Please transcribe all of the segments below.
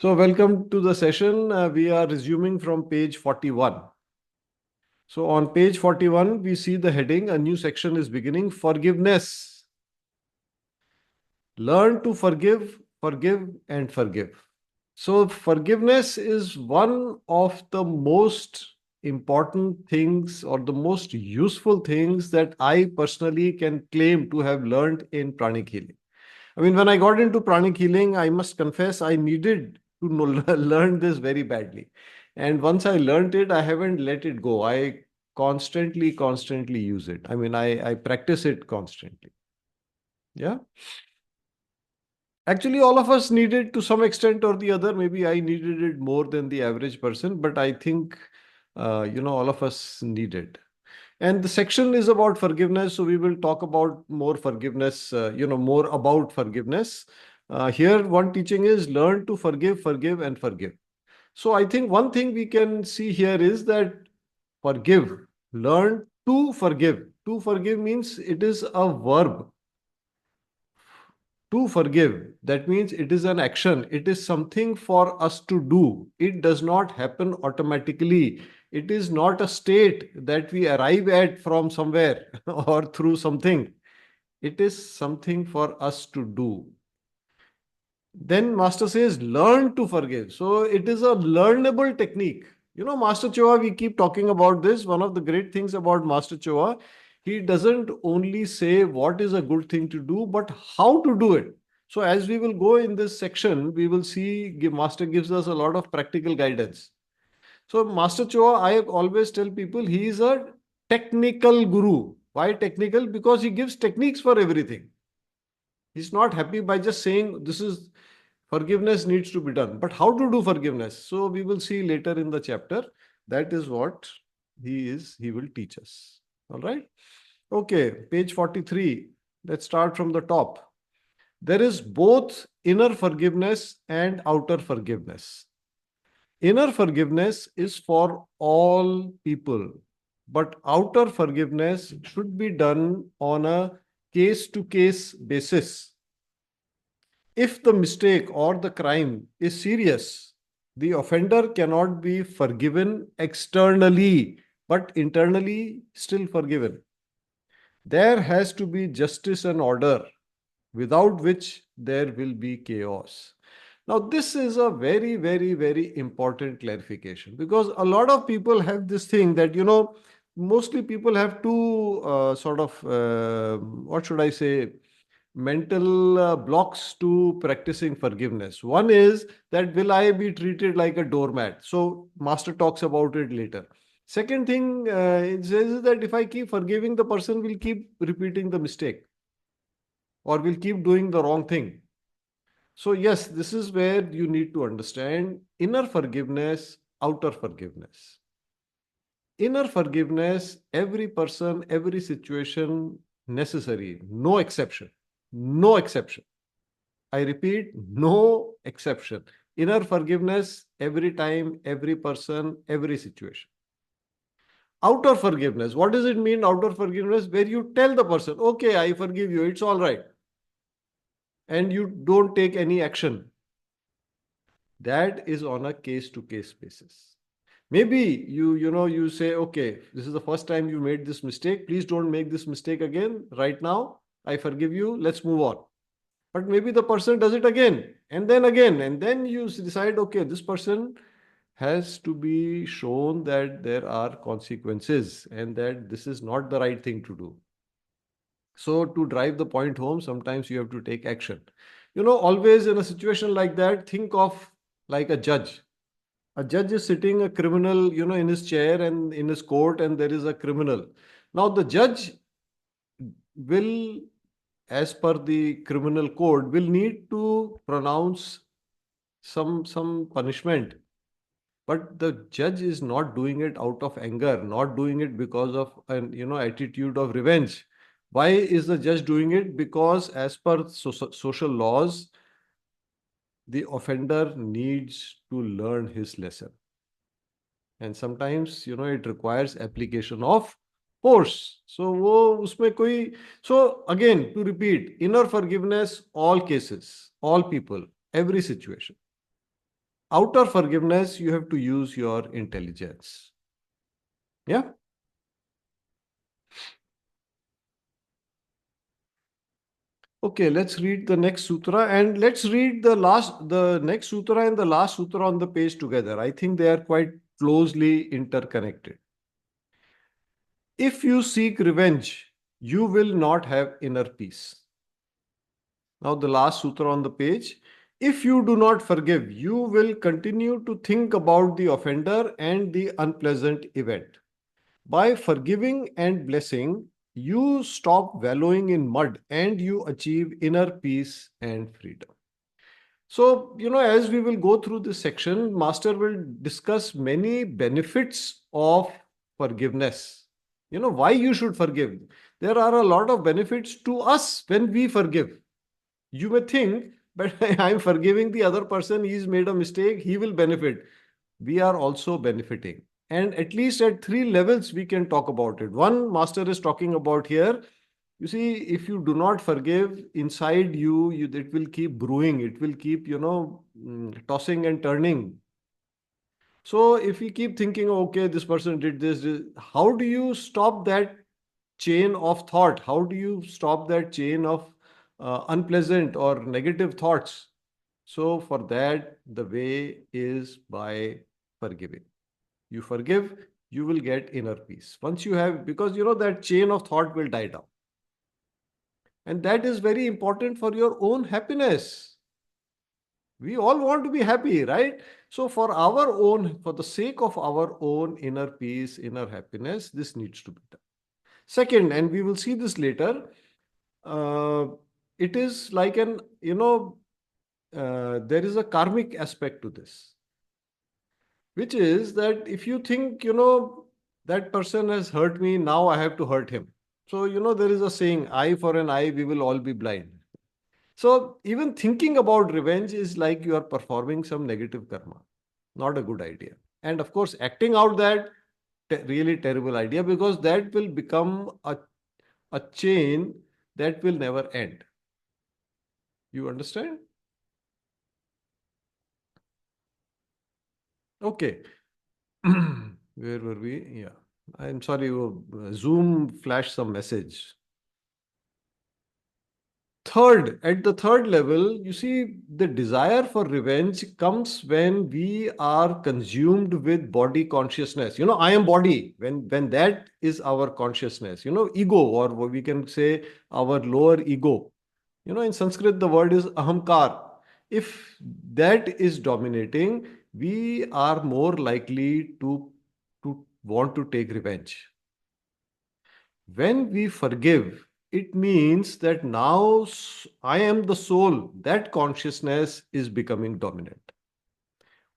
So welcome to the session. We are resuming from page 41. So on page 41, we see the heading, a new section is beginning, forgiveness. Learn to forgive, forgive and forgive. So forgiveness is one of the most important things or the most useful things that I personally can claim to have learned in pranic healing. I mean, when I got into pranic healing, I must confess I needed to learn this very badly. And once I learned it, I haven't let it go. I constantly use it. I mean, I practice it constantly. Yeah. Actually, all of us need it to some extent or the other. Maybe I needed it more than the average person, but I think, all of us need it. And the section is about forgiveness. So we will talk about more forgiveness, more about forgiveness. Here, one teaching is learn to forgive, forgive, and forgive. So I think one thing we can see here is that forgive, learn to forgive. To forgive means it is a verb. To forgive, that means it is an action. It is something for us to do. It does not happen automatically. It is not a state that we arrive at from somewhere or through something. It is something for us to do. Then Master says, learn to forgive. So it is a learnable technique. Master Choa, we keep talking about this. One of the great things about Master Choa, he doesn't only say what is a good thing to do, but how to do it. So as we will go in this section, we will see Master gives us a lot of practical guidance. So Master Choa, I always tell people he is a technical guru. Why technical? Because he gives techniques for everything. He's not happy by just saying this is forgiveness needs to be done. But how to do forgiveness? So we will see later in the chapter. That is what he will teach us. All right. Okay, page 43. Let's start from the top. There is both inner forgiveness and outer forgiveness. Inner forgiveness is for all people, but outer forgiveness should be done on a case to case basis. If the mistake or the crime is serious, the offender cannot be forgiven externally, but internally still forgiven. There has to be justice and order, without which there will be chaos. Now, this is a very important clarification because a lot of people have this thing that, mostly people have two what should I say, mental blocks to practicing forgiveness. One is that will I be treated like a doormat? So, Master talks about it later. Second thing it says is that if I keep forgiving, the person will keep repeating the mistake or will keep doing the wrong thing. So, yes, this is where you need to understand inner forgiveness, outer forgiveness. Inner forgiveness, every person, every situation necessary, no exception. No exception. I repeat, no exception. Inner forgiveness, every time, every person, every situation. Outer forgiveness, what does it mean, outer forgiveness? Where you tell the person, okay, I forgive you, it's all right. And you don't take any action. That is on a case to case basis. Maybe you say, okay, this is the first time you made this mistake. Please don't make this mistake again right now. I forgive you. Let's move on. But maybe the person does it again, and then you decide, okay, this person has to be shown that there are consequences and that this is not the right thing to do. So to drive the point home, sometimes you have to take action. Always in a situation like that, think of like a judge. A judge is sitting a criminal, in his chair and in his court, and there is a criminal. Now the judge will, as per the criminal code, will need to pronounce some punishment. But the judge is not doing it out of anger, not doing it because of an attitude of revenge. Why is the judge doing it? Because as per social laws, the offender needs to learn his lesson. And sometimes, it requires application of force. So, so again, to repeat, inner forgiveness, all cases, all people, every situation. outer forgiveness, you have to use your intelligence. Yeah. Okay, let's read the next sutra, and let's read the next sutra and the last sutra on the page together. I think they are quite closely interconnected. If you seek revenge, you will not have inner peace. Now, the last sutra on the page. If you do not forgive, you will continue to think about the offender and the unpleasant event. By forgiving and blessing, you stop wallowing in mud and you achieve inner peace and freedom. So, as we will go through this section, Master will discuss many benefits of forgiveness. Why you should forgive. There are a lot of benefits to us when we forgive. You may think, but I'm forgiving the other person, he's made a mistake, he will benefit. We are also benefiting. And at least at three levels, we can talk about it. One, Master is talking about here. You see, if you do not forgive inside you, it will keep brewing. It will keep, tossing and turning. So if you keep thinking, okay, this person did this, how do you stop that chain of thought? How do you stop that chain of unpleasant or negative thoughts? So for that, the way is by forgiving. You forgive, you will get inner peace. Once you have, because that chain of thought will die down. And that is very important for your own happiness. We all want to be happy, right? So for the sake of our own inner peace, inner happiness, this needs to be done. Second, and we will see this later, uh, it is like there is a karmic aspect to this, which is that if you think, that person has hurt me, now I have to hurt him. So, there is a saying, eye for an eye, we will all be blind. So, even thinking about revenge is like you are performing some negative karma. Not a good idea. And of course, acting out that, really terrible idea, because that will become a chain that will never end. You understand? Okay. Where were we? Yeah. I'm sorry, Zoom flashed some message. Third, at the third level, you see, the desire for revenge comes when we are consumed with body consciousness. I am body. When that is our consciousness, ego, or what we can say our lower ego. In Sanskrit, the word is ahamkar. If that is dominating, we are more likely to want to take revenge. When we forgive, it means that now I am the soul. That consciousness is becoming dominant.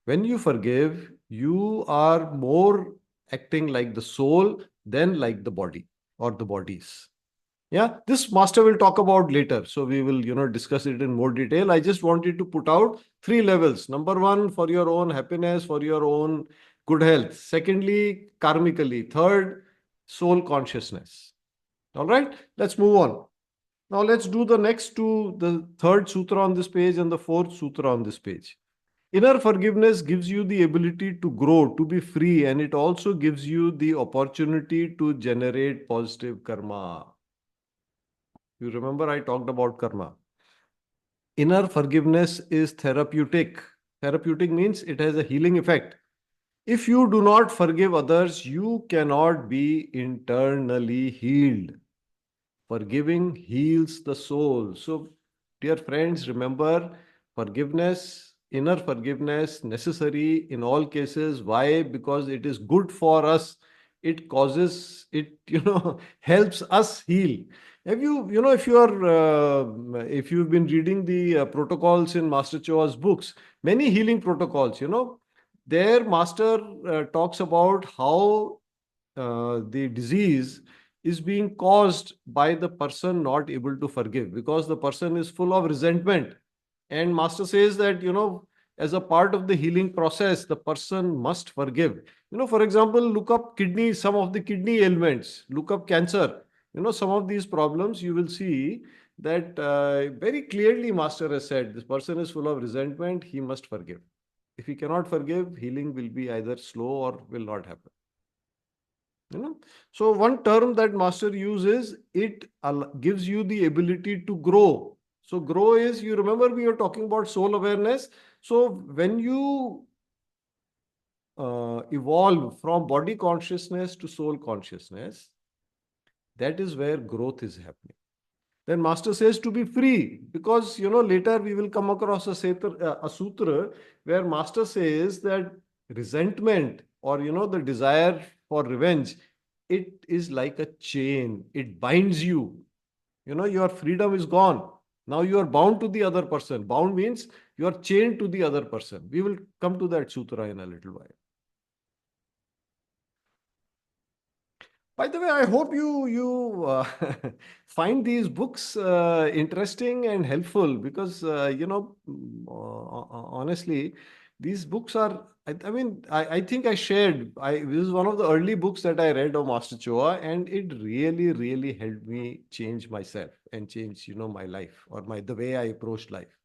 When you forgive, you are more acting like the soul than like the body or the bodies. Yeah, this master will talk about later. So we will, discuss it in more detail. I just wanted to put out three levels. Number one, for your own happiness, for your own good health. Secondly, karmically. Third, soul consciousness. All right, let's move on. Now let's do the next two, the third sutra on this page and the fourth sutra on this page. Inner forgiveness gives you the ability to grow, to be free, and it also gives you the opportunity to generate positive karma. You remember I talked about karma. Inner forgiveness is therapeutic. Therapeutic means it has a healing effect. If you do not forgive others, you cannot be internally healed. Forgiving heals the soul. So, dear friends, remember forgiveness, inner forgiveness, necessary in all cases. Why? Because it is good for us. It causes, it, helps us heal. Have you, if you've been reading the protocols in Master Choa's books, many healing protocols, their master talks about how the disease is being caused by the person not able to forgive, because the person is full of resentment. And master says that, as a part of the healing process, the person must forgive. For example, look up kidney, some of the kidney ailments, look up cancer, some of these problems, you will see that very clearly master has said this person is full of resentment, he must forgive. If we cannot forgive, healing will be either slow or will not happen. You know, so one term that master uses, it gives you the ability to grow. So grow is, you remember we were talking about soul awareness. So when you evolve from body consciousness to soul consciousness, that is where growth is happening. Then master says to be free, because later we will come across a sutra where master says that resentment, or the desire for revenge, it is like a chain. It binds you. Your freedom is gone. Now you are bound to the other person. Bound means you are chained to the other person. We will come to that sutra in a little while. By the way, I hope you find these books interesting and helpful, because honestly, these books are. I think I shared. This is one of the early books that I read of Master Choa, and it really, really helped me change myself and change my life, or the way I approached life.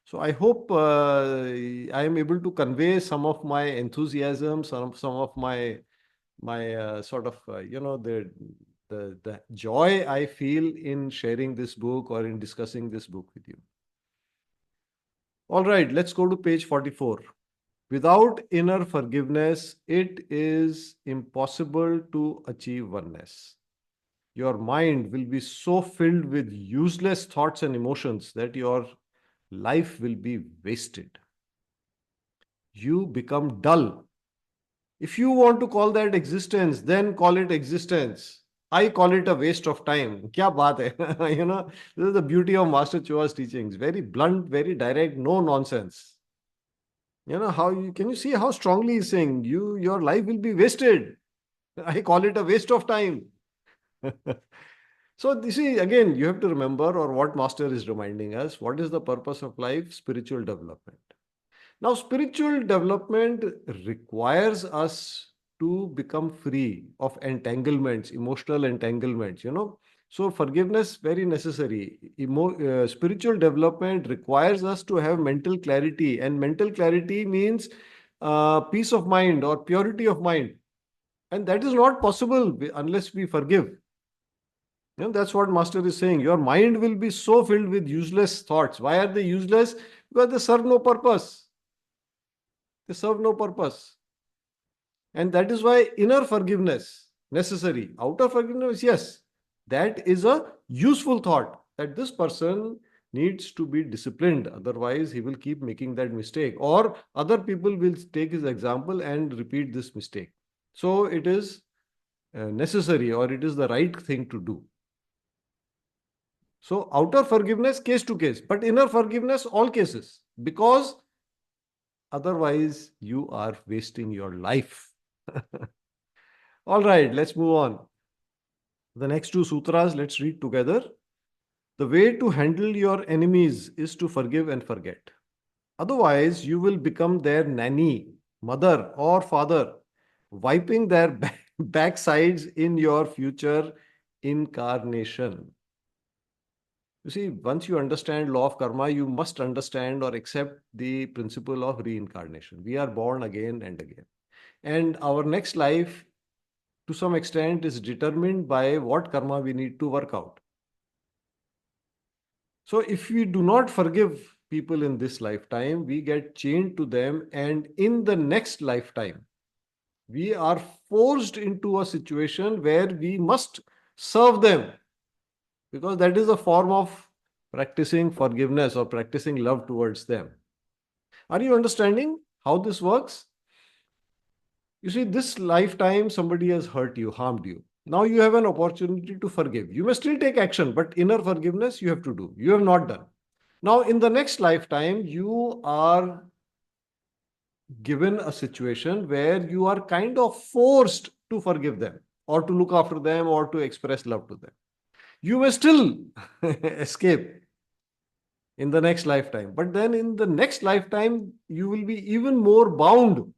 So I hope I am able to convey some of my enthusiasm, some of my sort of the joy I feel in sharing this book or in discussing this book with you. All right, let's go to page 44. Without inner forgiveness, it is impossible to achieve oneness. Your mind will be so filled with useless thoughts and emotions that your life will be wasted. You become dull. If you want to call that existence, then call it existence. I call it a waste of time. Kya baat hai? This is the beauty of Master Choa's teachings. Very blunt, very direct, no nonsense. Can you see how strongly he's saying your life will be wasted? I call it a waste of time. So you see, again, you have to remember, or what Master is reminding us, what is the purpose of life? Spiritual development. Now, spiritual development requires us to become free of entanglements, emotional entanglements. So, forgiveness, very necessary. Spiritual development requires us to have mental clarity, and mental clarity means peace of mind or purity of mind. And that is not possible unless we forgive. That's what Master is saying. Your mind will be so filled with useless thoughts. Why are they useless? Because they serve no purpose. They serve no purpose. And that is why inner forgiveness necessary. Outer forgiveness, yes, that is a useful thought, that this person needs to be disciplined. Otherwise, he will keep making that mistake, or other people will take his example and repeat this mistake. So it is necessary, or it is the right thing to do. So outer forgiveness, case to case, but inner forgiveness, all cases, because otherwise you are wasting your life. All right, let's move on. The next two sutras, let's read together. The way to handle your enemies is to forgive and forget. Otherwise, you will become their nanny, mother, or father, wiping their backsides in your future incarnation. You see, once you understand law of karma, you must understand or accept the principle of reincarnation. We are born again and again. And our next life, to some extent, is determined by what karma we need to work out. So if we do not forgive people in this lifetime, we get chained to them, and in the next lifetime, we are forced into a situation where we must serve them, because that is a form of practicing forgiveness or practicing love towards them. Are you understanding how this works? You see, this lifetime somebody has hurt you, harmed you. Now you have an opportunity to forgive. You may still take action, but inner forgiveness you have to do. You have not done. Now, in the next lifetime, you are given a situation where you are kind of forced to forgive them, or to look after them, or to express love to them. You may still escape in the next lifetime, but then in the next lifetime, you will be even more bound.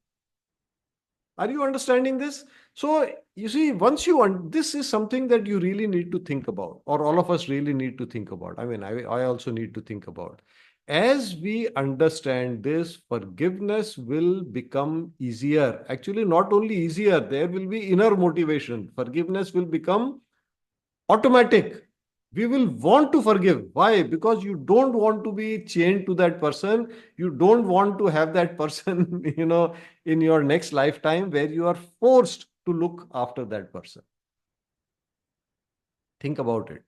Are you understanding this? So, you see, this is something that you really need to think about, or all of us really need to think about. I mean, I also need to think about. As we understand this, forgiveness will become easier. Actually, not only easier, there will be inner motivation. Forgiveness will become automatic. We will want to forgive. Why? Because you don't want to be chained to that person. You don't want to have that person, in your next lifetime where you are forced to look after that person. Think about it.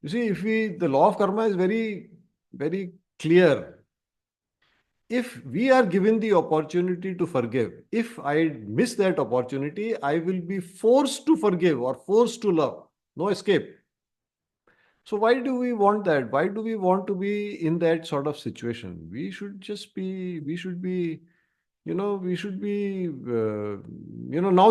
You see, the law of karma is very, very clear. If we are given the opportunity to forgive, if I miss that opportunity, I will be forced to forgive or forced to love. No escape. So why do we want that? Why do we want to be in that sort of situation? We should be, now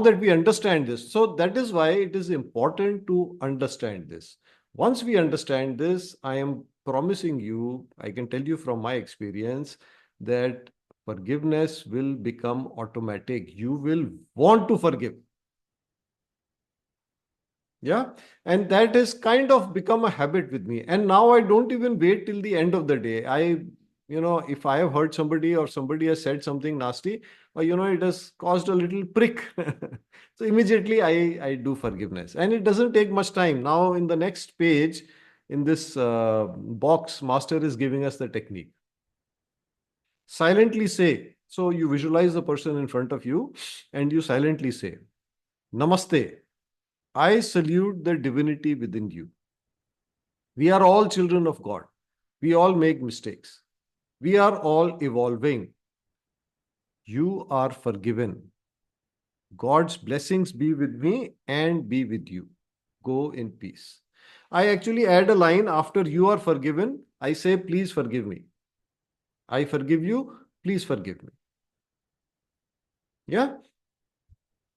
that we understand this. So that is why it is important to understand this. Once we understand this, I am promising you, I can tell you from my experience that forgiveness will become automatic. You will want to forgive. Yeah. And that has kind of become a habit with me. And now I don't even wait till the end of the day. If I have hurt somebody or somebody has said something nasty, or, it has caused a little prick. So immediately I do forgiveness. And it doesn't take much time. Now, in the next page, in this box, Master is giving us the technique. Silently say. So you visualize the person in front of you and you silently say, Namaste. I salute the divinity within you. We are all children of God. We all make mistakes. We are all evolving. You are forgiven. God's blessings be with me and be with you. Go in peace. I actually add a line after you are forgiven. I say, please forgive me. I forgive you. Please forgive me. Yeah.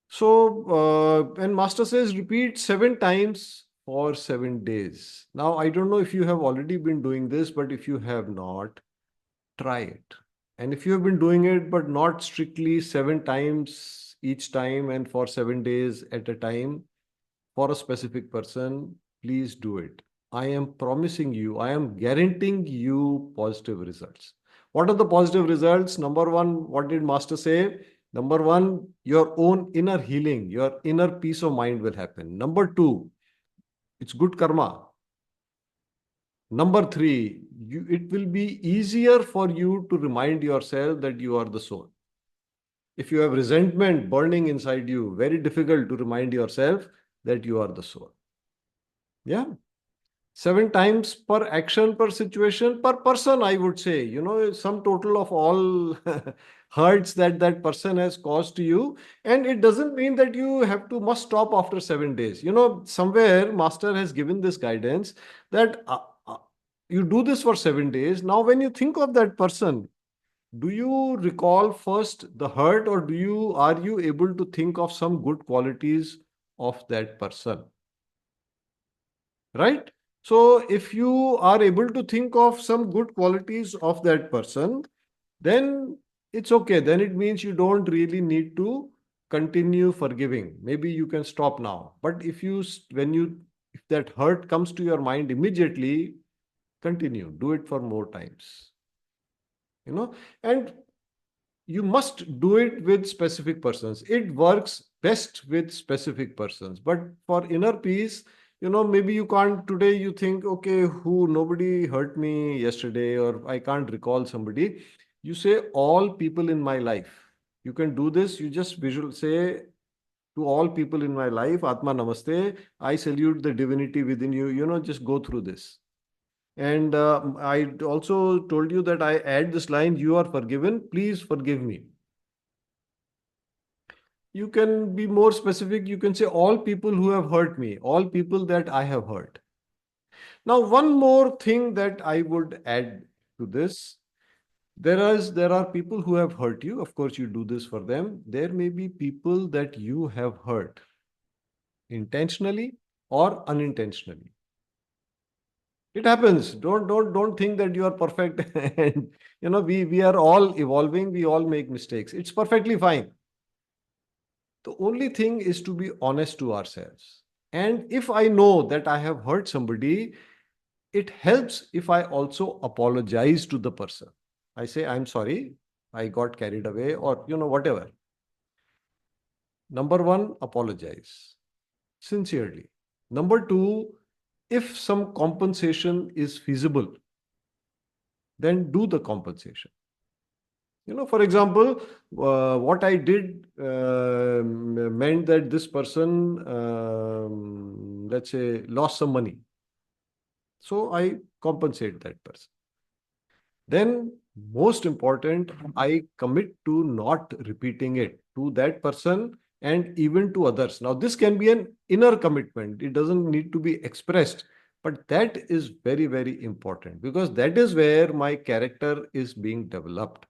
So, and Master says, repeat 7 times for 7 days. Now, I don't know if you have already been doing this, but if you have not, try it. And if you have been doing it, but not strictly 7 times each time and for 7 days at a time for a specific person, please do it. I am promising you, I am guaranteeing you positive results. What are the positive results? Number one, what did Master say? Number one, your own inner healing, your inner peace of mind will happen. Number two, it's good karma. Number three, it will be easier for you to remind yourself that you are the soul. If you have resentment burning inside you, very difficult to remind yourself that you are the soul. Yeah. 7 times per action, per situation, per person, I would say, some total of all hurts that that person has caused to you. And it doesn't mean that you must stop after 7 days. Somewhere Master has given this guidance that you do this for 7 days. Now, when you think of that person, do you recall first the hurt, or are you able to think of some good qualities of that person? Right? So if you are able to think of some good qualities of that person, then it's okay. Then it means you don't really need to continue forgiving. Maybe you can stop now. But if that hurt comes to your mind immediately, continue. Do it for more times. And you must do it with specific persons. It works best with specific persons. But for inner peace, maybe you can't today, you think, okay, nobody hurt me yesterday, or I can't recall somebody. You say, all people in my life. You can do this. You just say, to all people in my life, Atma Namaste. I salute the divinity within you. Just go through this. And I also told you that I add this line, you are forgiven. Please forgive me. You can be more specific. You can say, all people who have hurt me, all people that I have hurt. Now, one more thing that I would add to this. There are people who have hurt you. Of course, you do this for them. There may be people that you have hurt intentionally or unintentionally. It happens. Don't think that you are perfect. And we are all evolving. We all make mistakes. It's perfectly fine. The only thing is to be honest to ourselves. And if I know that I have hurt somebody, it helps if I also apologize to the person. I say, I'm sorry, I got carried away, or, whatever. Number one, apologize sincerely. Number two, if some compensation is feasible, then do the compensation. For example, what I did meant that this person, let's say, lost some money. So I compensate that person. Then, most important, I commit to not repeating it to that person and even to others. Now, this can be an inner commitment, it doesn't need to be expressed. But that is very, very important, because that is where my character is being developed.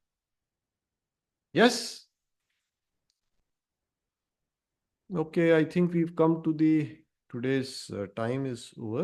Yes. Okay, I think we've come to the today's time is over.